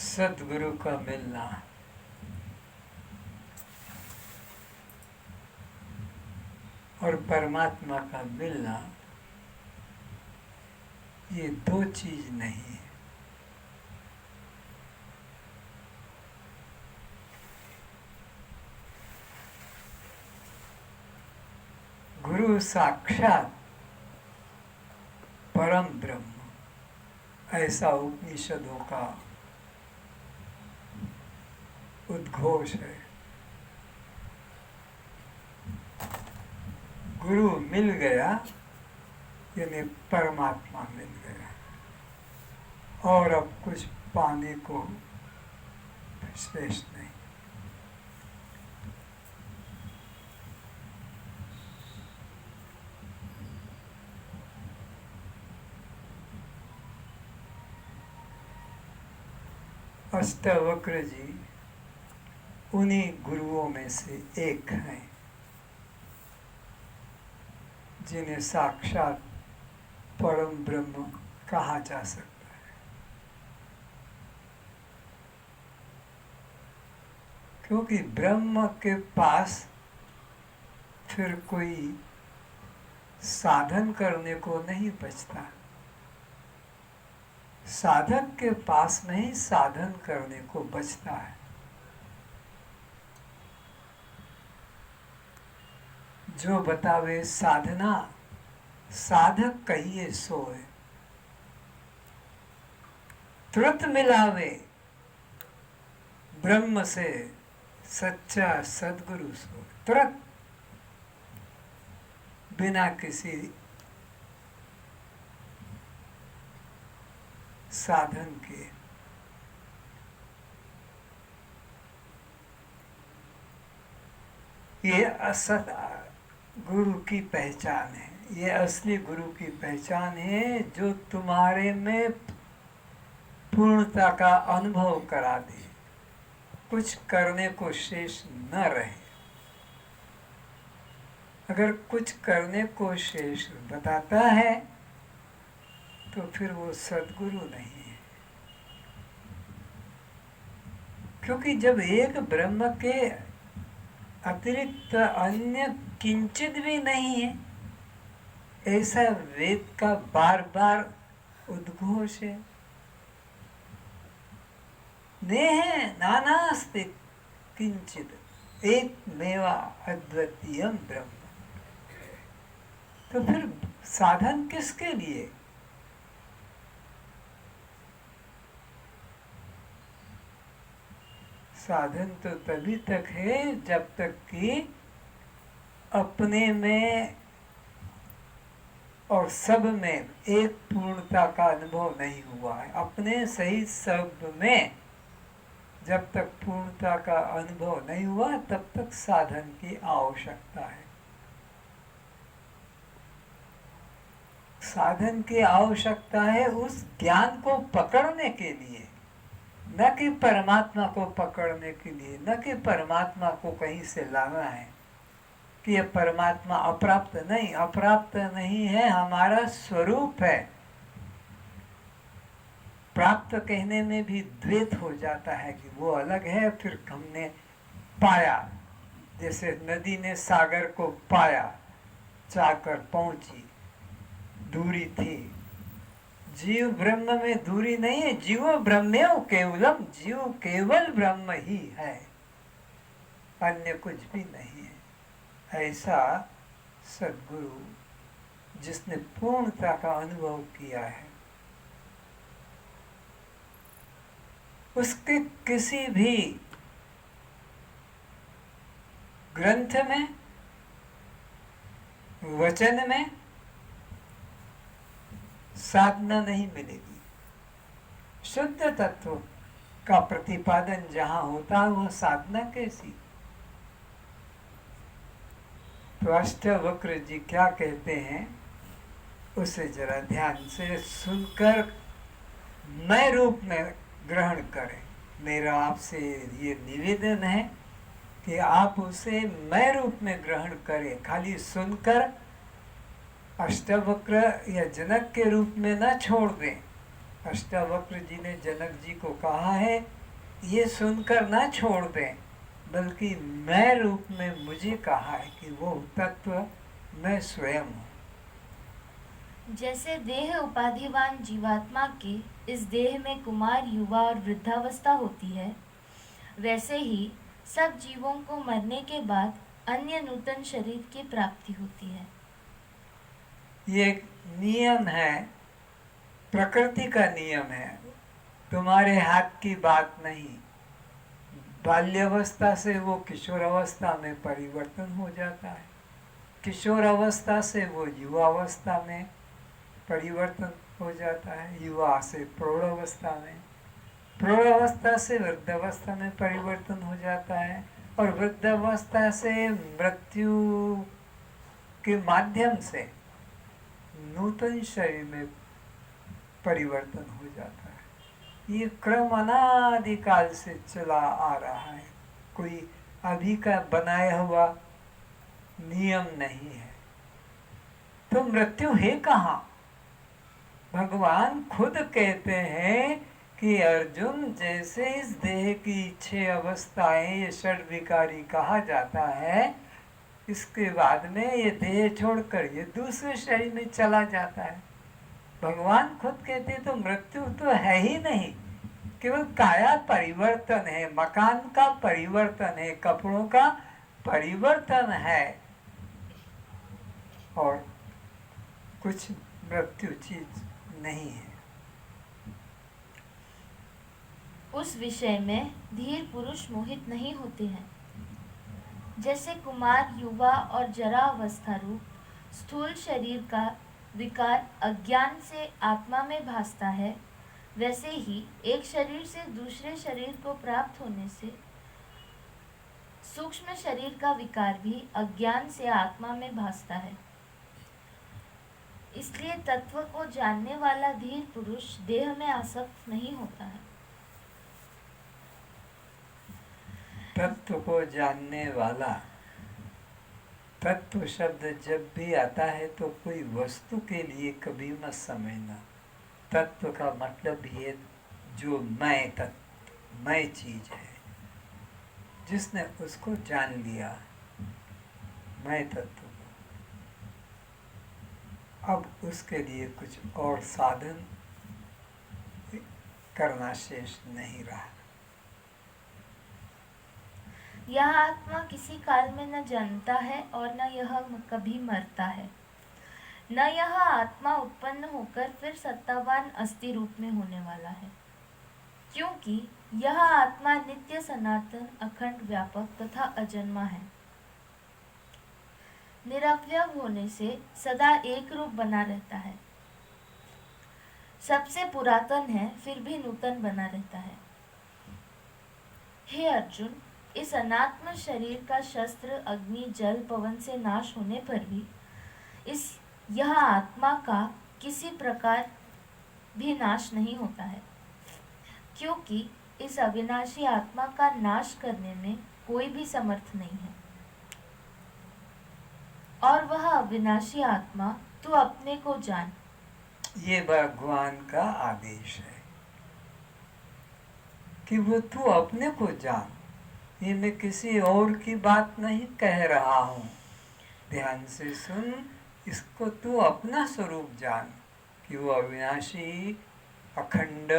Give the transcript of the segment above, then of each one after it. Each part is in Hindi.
सदगुरु का मिलना और परमात्मा का मिलना ये दो चीज नहीं है। गुरु साक्षात परम ब्रह्म, ऐसा उपनिषदों का उद्घोष है। गुरु मिल गया यानी परमात्मा मिल गया, और अब कुछ पाने को शेष नहीं। अष्टावक्र जी उन्हीं गुरुओं में से एक हैं जिन्हें साक्षात परम ब्रह्म कहा जा सकता है, क्योंकि ब्रह्म के पास फिर कोई साधन करने को नहीं बचता। साधक के पास में ही साधन करने को बचता है। जो बतावे साधना साधक कहिए सोए, तुरंत मिलावे ब्रह्म से सच्चा सदगुरु सोए। तुरंत बिना किसी साधन के। ये असत गुरु की पहचान है, ये असली गुरु की पहचान है, जो तुम्हारे में पूर्णता का अनुभव करा दे, कुछ करने को शेष न रहे। अगर कुछ करने को शेष बताता है तो फिर वो सदगुरु नहीं है, क्योंकि जब एक ब्रह्म के अतिरिक्त अन्य किंचित भी नहीं है, ऐसा वेद का बार बार उद्घोष है। नेह नानास्ति किंचित एक मेवा अद्वितीयम ब्रह्म। तो फिर साधन किसके लिए? साधन तो तभी तक है जब तक कि अपने में और सब में एक पूर्णता का अनुभव नहीं हुआ है। अपने सहित सब में जब तक पूर्णता का अनुभव नहीं हुआ तब तक साधन की आवश्यकता है। साधन की आवश्यकता है उस ज्ञान को पकड़ने के लिए, न कि परमात्मा को पकड़ने के लिए, न कि परमात्मा को कहीं से लाना है कि यह परमात्मा अप्राप्त नहीं है, हमारा स्वरूप है। प्राप्त कहने में भी द्वैत हो जाता है कि वो अलग है, फिर हमने पाया, जैसे नदी ने सागर को पाया, जाकर पहुंची, दूरी थी। जीव ब्रह्म में दूरी नहीं है, जीवो ब्रह्मेव केवलम, जीव केवल ब्रह्म ही है, अन्य कुछ भी नहीं है। ऐसा सद्गुरु जिसने पूर्णता का अनुभव किया है, उसके किसी भी ग्रंथ में, वचन में साधना नहीं मिलेगी। शुद्ध तत्व का प्रतिपादन जहां होता है वह साधना कैसी? तो अष्टावक्र जी क्या कहते हैं उसे जरा ध्यान से सुनकर मैं रूप में ग्रहण करें। मेरा आपसे ये निवेदन है कि आप उसे मैं रूप में ग्रहण करें, खाली सुनकर अष्टावक्र या जनक के रूप में न छोड़ दें। अष्टावक्र जी ने जनक जी को कहा है, ये सुनकर ना छोड़ दें, बल्कि मैं रूप में मुझे कहा है कि वो तत्व मैं स्वयं हूँ। जैसे देह उपाधिवान जीवात्मा के इस देह में कुमार, युवा और वृद्धावस्था होती है, वैसे ही सब जीवों को मरने के बाद अन्य नूतन शरीर की प्राप्ति होती है। ये एक नियम है, प्रकृति का नियम है, तुम्हारे हाथ की बात नहीं। बाल्यावस्था से वो किशोरावस्था में परिवर्तन हो जाता है, किशोर अवस्था से वो युवावस्था में परिवर्तन हो जाता है, युवा से प्रौढ़ावस्था में, प्रौढ़ावस्था से वृद्धावस्था में परिवर्तन हो जाता है, और वृद्धावस्था से मृत्यु के माध्यम से नूतन शरीर में परिवर्तन हो जाता है। ये क्रम अनादिकाल से चला आ रहा है, कोई अभी का बनाया हुआ नियम नहीं है। तो मृत्यु है कहाँ? भगवान खुद कहते हैं कि अर्जुन, जैसे इस देह की 6 अवस्थाएं, ये षड विकारी कहा जाता है, इसके बाद में ये देह छोड़कर ये दूसरे शरीर में चला जाता है। भगवान खुद कहते तो मृत्यु तो है ही नहीं, केवल काया परिवर्तन है, मकान का परिवर्तन है, कपड़ों का परिवर्तन है, और कुछ मृत्यु चीज नहीं है। उस विषय में धीर पुरुष मोहित नहीं होते हैं। जैसे कुमार, युवा और जरा अवस्था रूप स्थूल शरीर का विकार अज्ञान से आत्मा में भासता है, वैसे ही एक शरीर से दूसरे शरीर को प्राप्त होने से सूक्ष्म शरीर का विकार भी अज्ञान से आत्मा में भासता है। इसलिए तत्व को जानने वाला धीर पुरुष देह में आसक्त नहीं होता है। तत्व को जानने वाला, तत्व शब्द जब भी आता है तो कोई वस्तु के लिए कभी मत समझना। तत्व का मतलब ये जो मैं तत्व, मैं चीज है, जिसने उसको जान लिया, मैं तत्व को, अब उसके लिए कुछ और साधन करना शेष नहीं रहा। यह आत्मा किसी काल में न जन्मता है और न यह कभी मरता है, न यह आत्मा उत्पन्न होकर फिर सत्तावान अस्थि रूप में होने वाला है, क्योंकि यह आत्मा नित्य, सनातन, अखंड, व्यापक तथा अजन्मा है। निरवयव होने से सदा एक रूप बना रहता है, सबसे पुरातन है फिर भी नूतन बना रहता है। हे अर्जुन, इस अनात्म शरीर का शस्त्र, अग्नि, जल, पवन से नाश होने पर भी यह आत्मा का किसी प्रकार भी नाश नहीं होता है, क्योंकि इस अविनाशी आत्मा का नाश करने में कोई भी समर्थ नहीं है। और वह अविनाशी आत्मा तू अपने को जान। ये भगवान का आदेश है कि वो तू अपने को जान। ये मैं किसी और की बात नहीं कह रहा हूँ, ध्यान से सुन। इसको तू अपना स्वरूप जान कि वो अविनाशी अखंड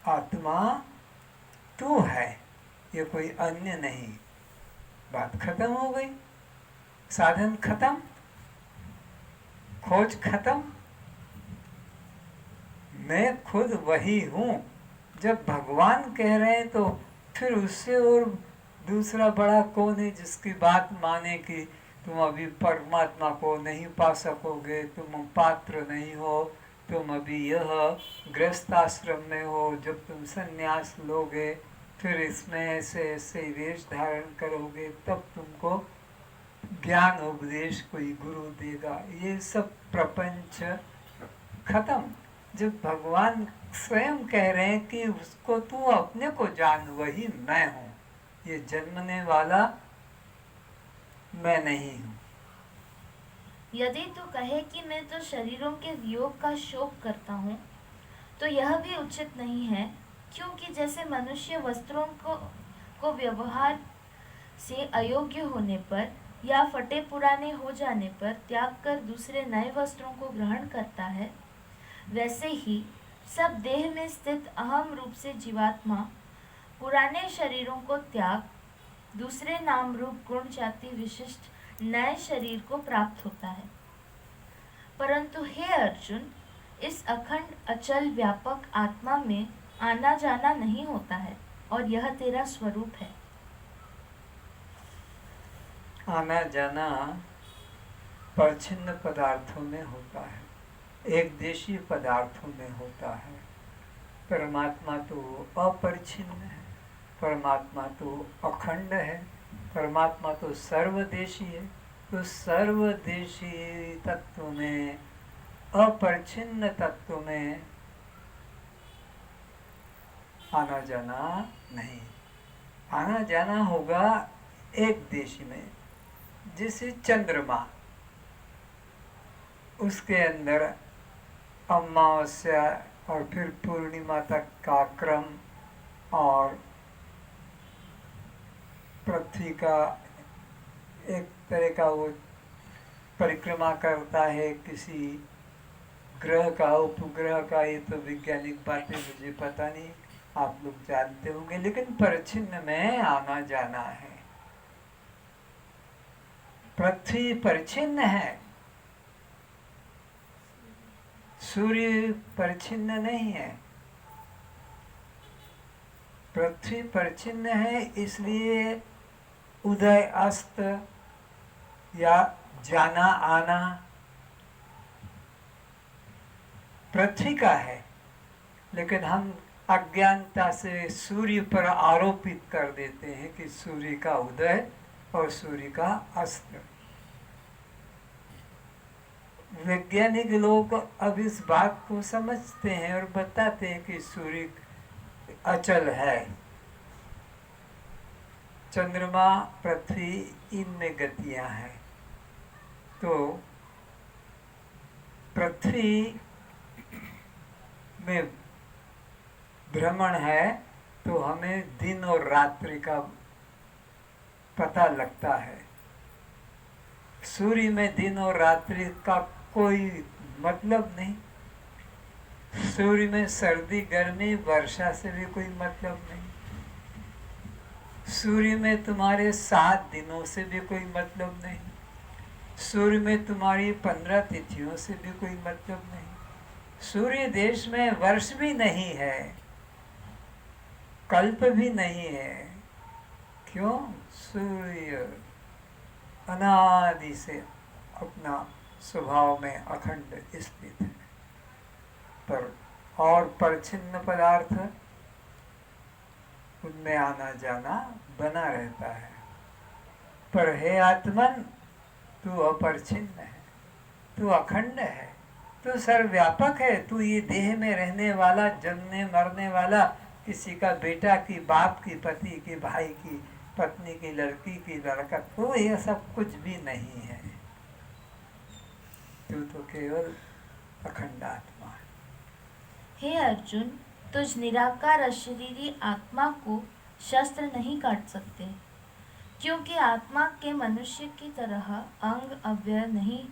आत्मा तू है, ये कोई अन्य नहीं। बात खत्म हो गई, साधन खत्म, खोज खत्म। मैं खुद वही हूँ। जब भगवान कह रहे हैं तो फिर उससे और दूसरा बड़ा कौन है जिसकी बात माने कि तुम अभी परमात्मा को नहीं पा सकोगे, तुम पात्र नहीं हो, तुम अभी यह गृहस्थ आश्रम में हो, जब तुम संन्यास लोगे फिर इसमें ऐसे ऐसे वेश धारण करोगे तब तुमको ज्ञान उपदेश कोई गुरु देगा। ये सब प्रपंच खत्म। जब भगवान स्वयं कह रहे हैं कि उसको तू अपने को जान, वही मैं हूँ, ये जन्मने वाला मैं नहीं हूँ। यदि तू कहे कि मैं तो शरीरों के वियोग का शोक करता हूँ, तो यह भी उचित नहीं है, क्योंकि जैसे मनुष्य वस्त्रों को व्यवहार से अयोग्य होने पर या फटे पुराने हो जाने पर त्याग कर दूसरे नए वस्त्रों को ग्रहण करता है, वैसे ही सब देह में स्थित अहम रूप से जीवात्मा पुराने शरीरों को त्याग दूसरे नाम रूप गुण जाति विशिष्ट नए शरीर को प्राप्त होता है। परंतु हे अर्जुन, इस अखंड अचल व्यापक आत्मा में आना जाना नहीं होता है, और यह तेरा स्वरूप है। आना जाना परछिन्न पदार्थों में होता है, एक देशी पदार्थों में होता है। परमात्मा तो अपरिछिन्न है, परमात्मा तो अखंड है, परमात्मा तो सर्वदेशी है। तो सर्वदेशी तत्व में, अपरिछिन्न तत्व में आना जाना नहीं। आना जाना होगा एक देशी में, जैसे चंद्रमा, उसके अंदर अमावस्या और फिर पूर्णिमा तक का क्रम, और पृथ्वी का एक तरह का वो परिक्रमा करता है किसी ग्रह का, उपग्रह का। ये तो वैज्ञानिक बातें मुझे पता नहीं, आप लोग जानते होंगे, लेकिन परिच्छिन्न में आना जाना है। पृथ्वी परिच्छिन्न है, सूर्य परिच्छिन्न नहीं है। पृथ्वी परिच्छिन्न है, इसलिए उदय अस्त या जाना आना पृथ्वी का है, लेकिन हम अज्ञानता से सूर्य पर आरोपित कर देते हैं कि सूर्य का उदय और सूर्य का अस्त। वैज्ञानिक लोग अब इस बात को समझते हैं और बताते हैं कि सूर्य अचल है, चंद्रमा पृथ्वी इनमें गतियां हैं। तो पृथ्वी में भ्रमण है तो हमें दिन और रात्रि का पता लगता है। सूर्य में दिन और रात्रि का कोई मतलब नहीं। सूर्य में सर्दी गर्मी वर्षा से भी कोई मतलब नहीं। सूर्य में तुम्हारे 7 दिनों से भी कोई मतलब नहीं। सूर्य में तुम्हारी 15 तिथियों से भी कोई मतलब नहीं। सूर्य देश में वर्ष भी नहीं है, कल्प भी नहीं है। क्यों? सूर्य अनादि से अपना स्वभाव में अखंड स्थित है। पर और परिच्छिन्न पदार्थ, उनमें आना जाना बना रहता है। पर हे आत्मन, तू अपरिच्छिन्न है, तू अखंड है, तू सर्वव्यापक है। तू ये देह में रहने वाला, जन्मने मरने वाला, किसी का बेटा की, बाप की, पति की, भाई की, पत्नी की, लड़की की, लड़का, तो ये सब कुछ भी नहीं है। तू तो केवल अखंड आत्मा है। हे अर्जुन, तुझ निराकार अशरीरी आत्मा को शस्त्र नहीं काट सकते, क्योंकि आत्मा के मनुष्य की तरह अंग अव्यय नहीं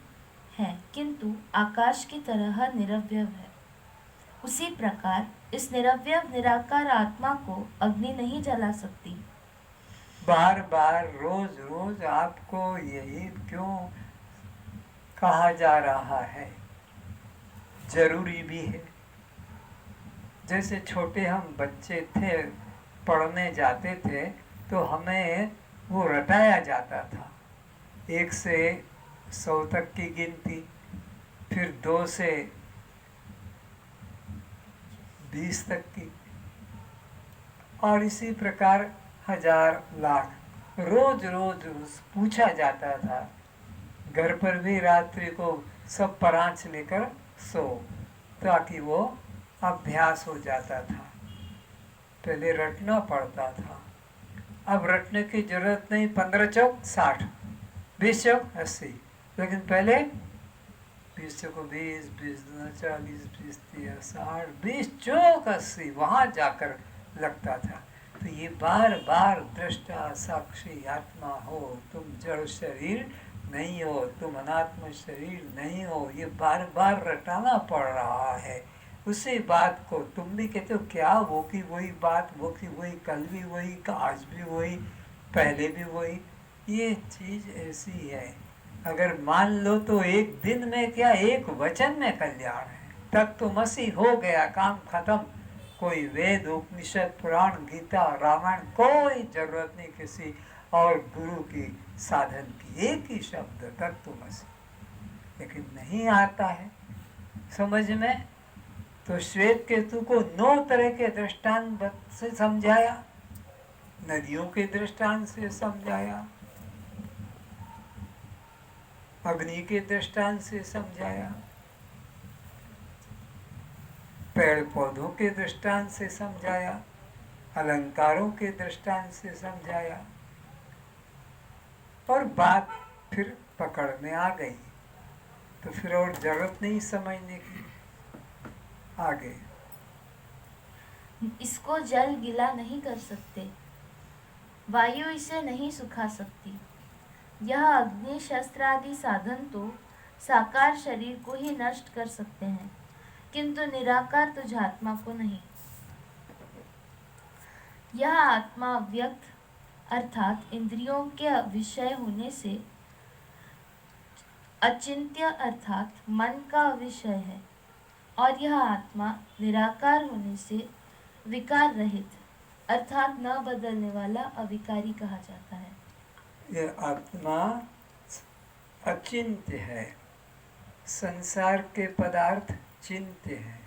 है, किंतु आकाश की तरह निरवयव है। उसी प्रकार इस निरवयव निराकार आत्मा को अग्नि नहीं जला सकती। बार बार रोज रोज आपको यही क्यों कहा जा रहा है? जरूरी भी है। जैसे छोटे हम बच्चे थे, पढ़ने जाते थे, तो हमें वो रटाया जाता था। 1 से 100 तक की गिनती, फिर 2 से 20 तक की, और इसी प्रकार 1000 लाख रोज रोज पूछा जाता था। घर पर भी रात्रि को सब परांच लेकर सो, ताकि वो अभ्यास हो जाता था। पहले रटना पड़ता था, अब रटने की जरूरत नहीं। 15 चौक 60, 20 चौक 80, लेकिन पहले 20 को 20, 20 दूना 40, 20 तिया 60, 20 चौक 80 वहाँ जाकर लगता था। तो ये बार बार दृष्टा साक्षी आत्मा हो, तुम जड़ शरीर नहीं हो, तुम अनात्म शरीर नहीं हो, ये बार बार रटाना पड़ रहा है। उसी बात को तुम भी कहते हो क्या, वो की वही बात, वो की वही, कल भी वही, आज भी वही, पहले भी वही। ये चीज ऐसी है, अगर मान लो तो एक दिन में क्या, एक वचन में कल्याण है। तत्वमसि हो गया, काम खत्म। कोई वेद उपनिषद पुराण गीता रामायण कोई जरूरत नहीं किसी और गुरु की साधन की, एक ही शब्द तत्वमसि। लेकिन नहीं आता है समझ में। तो श्वेत केतु को 9 तरह के दृष्टांत से समझाया, नदियों के दृष्टांत से समझाया, अग्नि के दृष्टांत से समझाया, पेड़ पौधों के दृष्टांत से समझाया, अलंकारों के दृष्टांत से समझाया, और बात फिर पकड़ में आ गई। तो फिर और जरूरत नहीं समझने की। आगे, इसको जल गीला नहीं कर सकते, वायु इसे नहीं सुखा सकती। यह अग्नि शस्त्र आदि साधन तो साकार शरीर को ही नष्ट कर सकते हैं, किंतु निराकार तुझात्मा को नहीं। यह आत्मा व्यक्त अर्थात इंद्रियों के विषय होने से अचिंत्य अर्थात मन का विषय है, और यह आत्मा निराकार होने से विकार रहित अर्थात न बदलने वाला अविकारी कहा जाता है। यह आत्मा अचिंत्य है, संसार के पदार्थ चिंत्य हैं,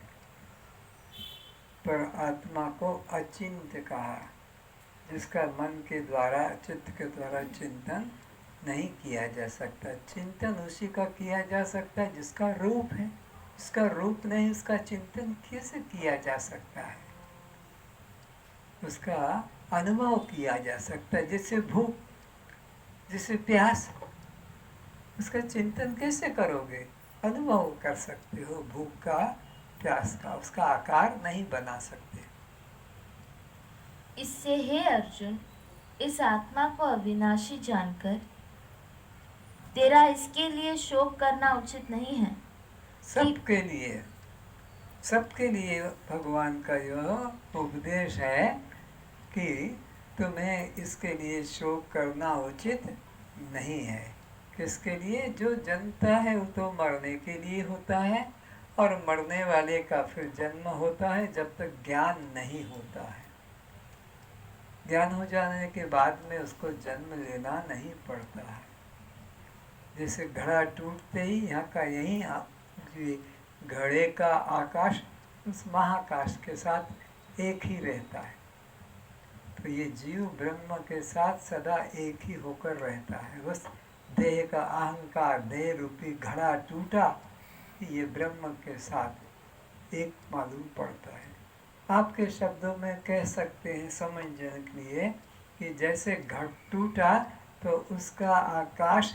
पर आत्मा को अचिंत्य कहा, जिसका मन के द्वारा चित्त के द्वारा चिंतन नहीं किया जा सकता। चिंतन उसी का किया जा सकता है जिसका रूप है, इसका रूप नहीं, उसका चिंतन कैसे किया जा सकता है? उसका अनुभव किया जा सकता है। जैसे भूख, जैसे प्यास, उसका चिंतन कैसे करोगे? अनुभव कर सकते हो भूख का, प्यास का, उसका आकार नहीं बना सकते। इससे हे अर्जुन, इस आत्मा को अविनाशी जानकर तेरा इसके लिए शोक करना उचित नहीं है। सबके लिए भगवान का यह उपदेश है कि तुम्हें इसके लिए शोक करना उचित नहीं है। किसके लिए? जो जनता है वो तो मरने के लिए होता है, और मरने वाले का फिर जन्म होता है जब तक ज्ञान नहीं होता है। ज्ञान हो जाने के बाद में उसको जन्म लेना नहीं पड़ता है। जैसे घड़ा टूटते ही यहाँ का यही घड़े का आकाश उस महाकाश के साथ एक ही रहता है। तो ये जीव ब्रह्म के साथ सदा एक ही होकर रहता है। बस देह का अहंकार, देह रूपी घड़ा टूटा, ये ब्रह्म के साथ एक मालूम पड़ता है। आपके शब्दों में कह सकते हैं समझने के लिए कि जैसे घट टूटा तो उसका आकाश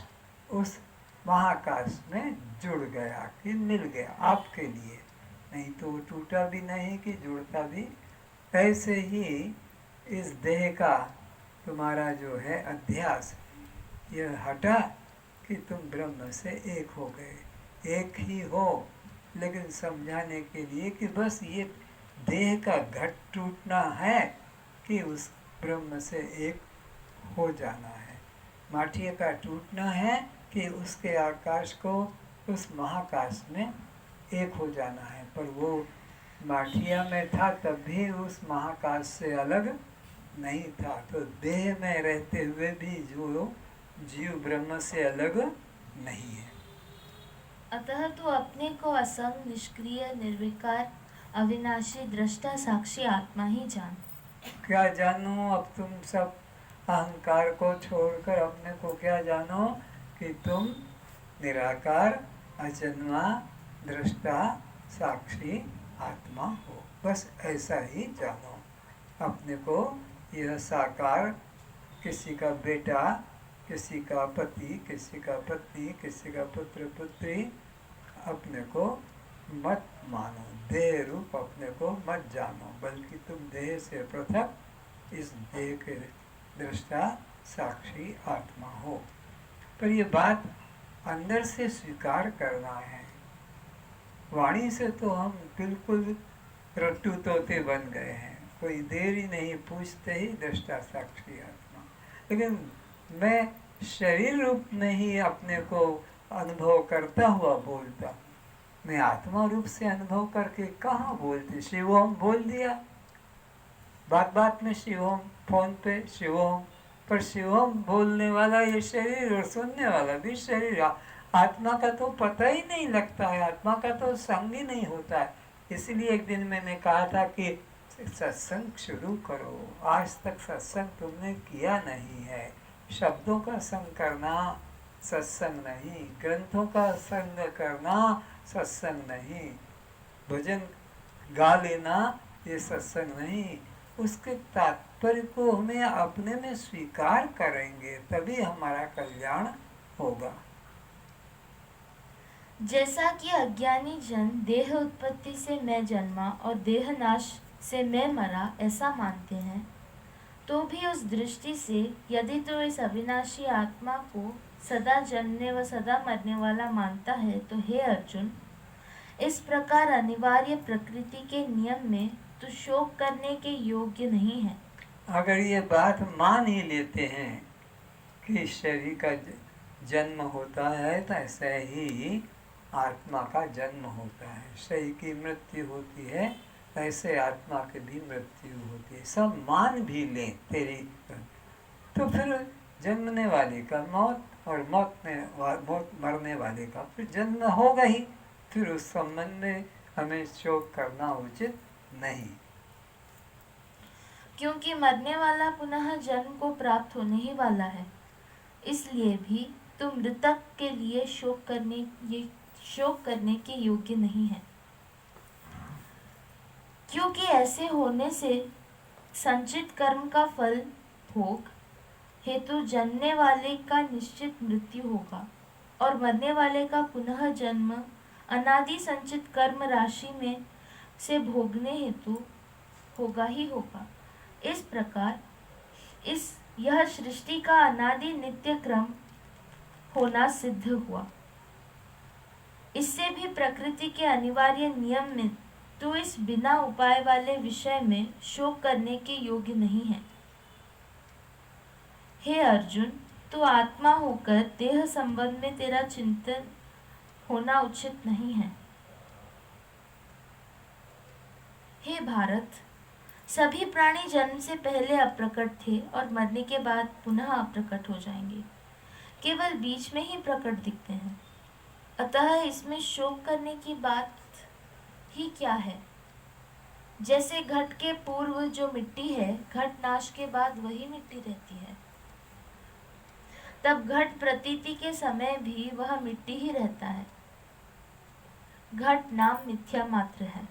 उस महाकाश में जुड़ गया कि मिल गया आपके लिए, नहीं तो वो टूटा भी नहीं कि जुड़ता भी। ऐसे ही इस देह का तुम्हारा जो है अध्यास, यह हटा कि तुम ब्रह्म से एक हो गए। एक ही हो, लेकिन समझाने के लिए कि बस ये देह का घट टूटना है कि उस ब्रह्म से एक हो जाना है। माठिया का टूटना है कि उसके आकाश को उस महाकाश में एक हो जाना है। पर वो माठिया में था तब भी उस महाकाश से अलग नहीं था। तो देह में रहते हुए भी जो जीव ब्रह्म से अलग नहीं है। अतः तू अपने को असंग, निष्क्रिय, निर्विकार, अविनाशी, दृष्टा, साक्षी आत्मा ही जान। क्या जानो? अब तुम सब अहंकार को छोड़कर अपने को क्या जानो कि तुम निराकार, अजन्मा, दृष्टा, साक्षी आत्मा हो। बस ऐसा ही जानो अपने को। यह साकार, किसी का बेटा, किसी का पति, किसी का पत्नी, किसी का पुत्र पुत्री अपने को मत मानो, देह रूप अपने को मत जानो, बल्कि तुम देह से पृथक इस देह के दृष्टा साक्षी आत्मा हो। पर ये बात अंदर से स्वीकार करना है। वाणी से तो हम बिल्कुल रट्टू तोते बन गए हैं, कोई देर ही नहीं, पूछते ही दृष्टा साक्षी आत्मा। लेकिन मैं शरीर रूप में ही अपने को अनुभव करता हुआ बोलता हूँ, मैं आत्मा रूप से अनुभव करके कहाँ बोलती। शिवोम बोल दिया, बात बात में शिवोम, फोन पे शिवोम, पर शिवोम बोलने वाला ये शरीर और सुनने वाला भी शरीर। आत्मा का तो पता ही नहीं लगता है, आत्मा का तो संग ही नहीं होता है। इसलिए एक दिन मैंने कहा था कि सत्संग शुरू करो। आज तक सत्संग तुमने किया नहीं है। शब्दों का संग करना सत्संग नहीं, ग्रंथों का संग करना सत्संग नहीं, भजन गा लेना ये सत्संग नहीं। उसके तात्पर्य को हमें अपने में स्वीकार करेंगे तभी हमारा कल्याण होगा। जैसा कि अज्ञानी जन देह उत्पत्ति से मैं जन्मा और देह नाश से मैं मरा ऐसा मानते हैं, तो भी उस दृष्टि से यदि तो इस अविनाशी आत्मा को सदा जन्मने व सदा मरने वाला मानता है, तो हे अर्जुन, इस प्रकार अनिवार्य प्रकृति के नियम में तो शोक करने के योग्य नहीं है। अगर ये बात मान ही लेते हैं कि शरीर का जन्म होता है, तो ऐसे ही आत्मा का जन्म होता है। शरीर की मृत्यु होती है, ऐसे आत्मा की भी मृत्यु होती है। सब मान भी लें तेरी, तो फिर जन्मने वाले का मौत और मौत मरने वाले का फिर जन्म होगा ही। फिर उस संबंध में हमें शोक करना उचित नहीं, क्योंकि मरने वाला पुनः जन्म को प्राप्त होने ही वाला है। इसलिए भी तुम मृतक के लिए शोक करने के योग्य नहीं है, क्योंकि ऐसे होने से संचित कर्म का फल भोग हेतु जन्मने वाले का निश्चित मृत्यु होगा और मरने वाले का पुनः जन्म अनादि संचित कर्म राशि में से भोगने हेतु होगा ही होगा। इस प्रकार यह सृष्टि का अनादि नित्य क्रम होना सिद्ध हुआ। इससे भी प्रकृति के अनिवार्य नियम में तो इस बिना उपाय वाले विषय में शोक करने के योग्य नहीं है। हे अर्जुन, तो आत्मा होकर देह संबंध में तेरा चिंतन होना उचित नहीं है। हे भारत, सभी प्राणी जन्म से पहले अप्रकट थे और मरने के बाद पुनः अप्रकट हो जाएंगे, केवल बीच में ही प्रकट दिखते हैं। अतः इसमें शोक करने की बात ही क्या है। जैसे घट के पूर्व जो मिट्टी है, घट नाश के बाद वही मिट्टी रहती है, तब घट प्रतीति के समय भी वह मिट्टी ही रहता है। घट नाम मिथ्या मात्र है।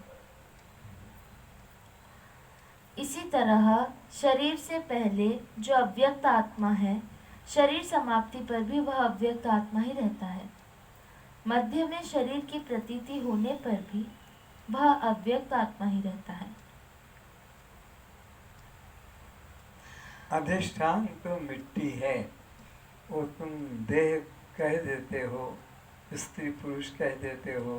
इसी तरह शरीर से पहले जो अव्यक्त आत्मा है, शरीर समाप्ति पर भी वह अव्यक्त आत्मा ही रहता है। मध्य में शरीर की प्रतीति होने पर भी वह अव्यक्त आत्मा ही रहता है। अधिष्ठान तो मिट्टी है, वो तुम देह कह देते हो, स्त्री पुरुष कह देते हो,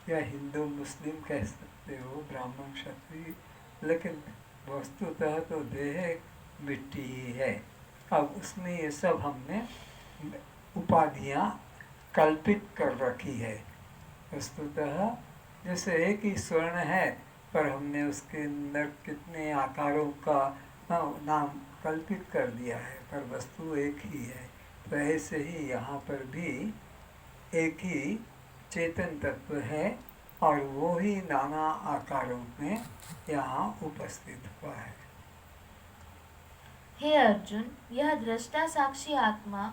या हिंदू मुस्लिम कह सकते हो, ब्राह्मण क्षत्रिय, लेकिन वस्तुतः तो देह मिट्टी ही है। अब उसमें ये सब हमने उपाधियाँ कल्पित कर रखी है। वस्तुतः जैसे एक ही स्वर्ण है, पर हमने उसके अंदर कितने आकारों का नाम कल्पित कर दिया है, पर वस्तु एक ही है। तो ऐसे ही यहाँ पर भी एक ही चेतन तत्व है और वो ही नाना आकारों में यहाँ उपस्थित हुआ है। हे अर्जुन, यह दृष्टा साक्षी आत्मा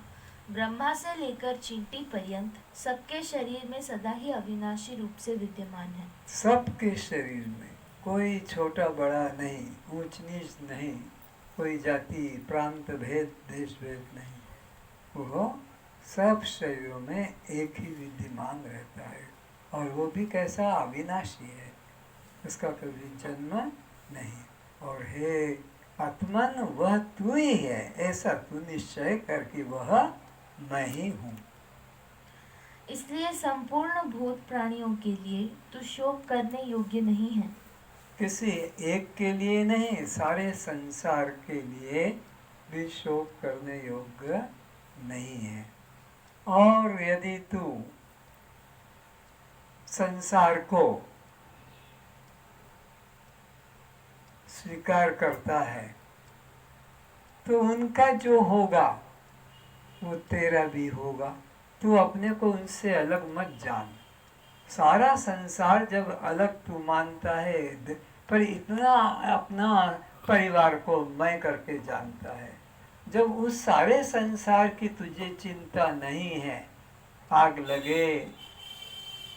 ब्रह्मा से लेकर चींटी पर्यंत सबके शरीर में सदा ही अविनाशी रूप से विद्यमान है। सबके शरीर में कोई छोटा बड़ा नहीं, ऊंच नीच नहीं, कोई जाति प्रांत भेद देश भेद नहीं, वो सब शरीरों में एक ही विद्यमान रहता है। और वो भी कैसा अविनाशी है, उसका कभी जन्म नहीं। और हे आत्मन, वह तू ही है, ऐसा तू निश्चय करके वह मैं ही हूँ। इसलिए संपूर्ण भूत प्राणियों के लिए तू शोक करने योग्य नहीं है। किसी एक के लिए नहीं, सारे संसार के लिए भी शोक करने योग्य नहीं है। और यदि तू संसार को स्वीकार करता है तो उनका जो होगा वो तेरा भी होगा। तू अपने को उनसे अलग मत जान। सारा संसार जब अलग तू मानता है, पर इतना अपना परिवार को मैं करके जानता है, जब उस सारे संसार की तुझे चिंता नहीं है, आग लगे,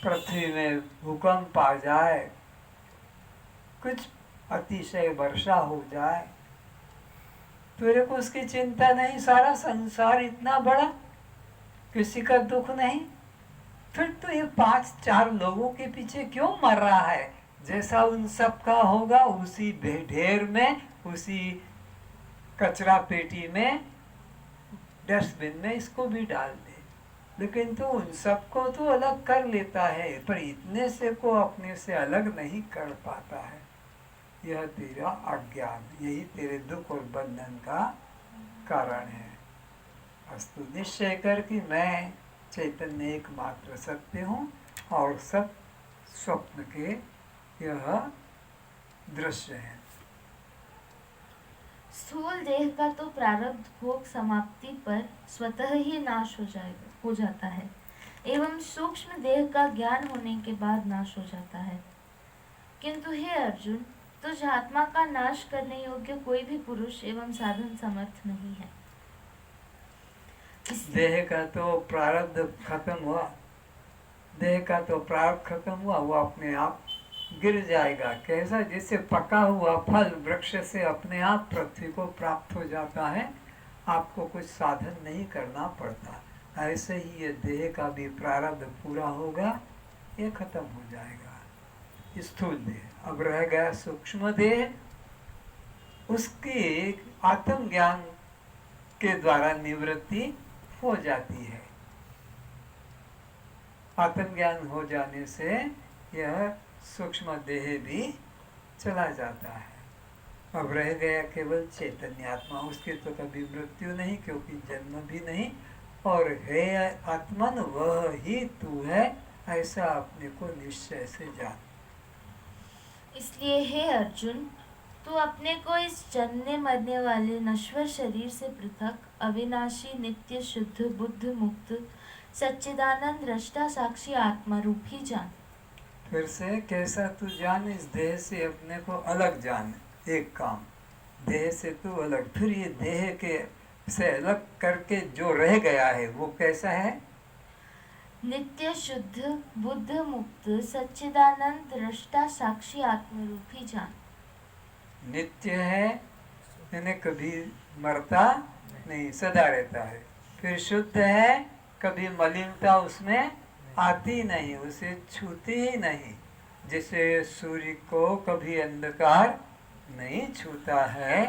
पृथ्वी में भूकंप आ जाए, कुछ अतिशय वर्षा हो जाए, तेरे को उसकी चिंता नहीं, सारा संसार इतना बड़ा, किसी का दुख नहीं, फिर तो ये 5-4 लोगों के पीछे क्यों मर रहा है? जैसा उन सब का होगा उसी ढेर में, उसी कचरा पेटी में, डस्टबिन में इसको भी डाल दे। लेकिन तो उन सबको तो अलग कर लेता है, पर इतने से को अपने से अलग नहीं कर पाता है। यह तेरा अज्ञान, यही तेरे दुख और बंधन का कारण है। अस्तु, निश्चय कर कि मैं चैतन्य एकमात्र सत्य हूँ और सब स्वप्न के यह दृश्य है। स्थूल देह का तो प्रारब्ध भोग समाप्ति पर स्वतः ही नाश हो जाता है, एवं सूक्ष्म देह का ज्ञान होने के बाद नाश हो जाता है। किंतु हे अर्जुन, तुझ आत्मा का नाश करने योग्य कोई भी पुरुष एवं साधन समर्थ नहीं है। देह का तो प्रारब्ध खत्म हुआ, देह का तो प्रारब्ध खत्म हुआ, वो अपने आप गिर जाएगा। कैसा? जैसे पका हुआ फल वृक्ष से अपने आप पृथ्वी को प्राप्त हो जाता है, आपको कुछ साधन नहीं करना पड़ता। ऐसे ही ये देह का भी प्रारब्ध पूरा होगा, ये खत्म हो जाएगा। स्थूल देह अब रह गया सूक्ष्म देह, उसकी आत्मज्ञान के द्वारा निवृत्ति हो जाती है। आत्मज्ञान हो जाने से यह सूक्ष्म देह भी चला जाता है। अब रह गया केवल चैतन्य आत्मा, उसकी तो कभी मृत्यु नहीं, क्योंकि जन्म भी नहीं। और हे आत्मन, वह ही तू है, ऐसा अपने को निश्चय से जान। इसलिए हे अर्जुन, तू अपने को इस जन्मने मरने वाले नश्वर शरीर से पृथक अविनाशी नित्य शुद्ध बुद्ध मुक्त सच्चिदानंद दृष्टा साक्षी आत्मा रूप ही जान। फिर से कैसा तू जान? इस देह से अपने को अलग जान। एक काम, देह से तू अलग, फिर ये देह के से अलग करके जो रह गया है वो कैसा है? नित्य शुद्ध बुद्ध मुक्त सच्चिदानंद दृष्टा साक्षी आत्मा रूप ही जान। नित्य है, यानी कभी मरता नहीं, सदा रहता है। फिर शुद्ध है, कभी मलिनता उसमें आती नहीं, उसे छूती ही नहीं। जैसे सूर्य को कभी अंधकार नहीं छूता है,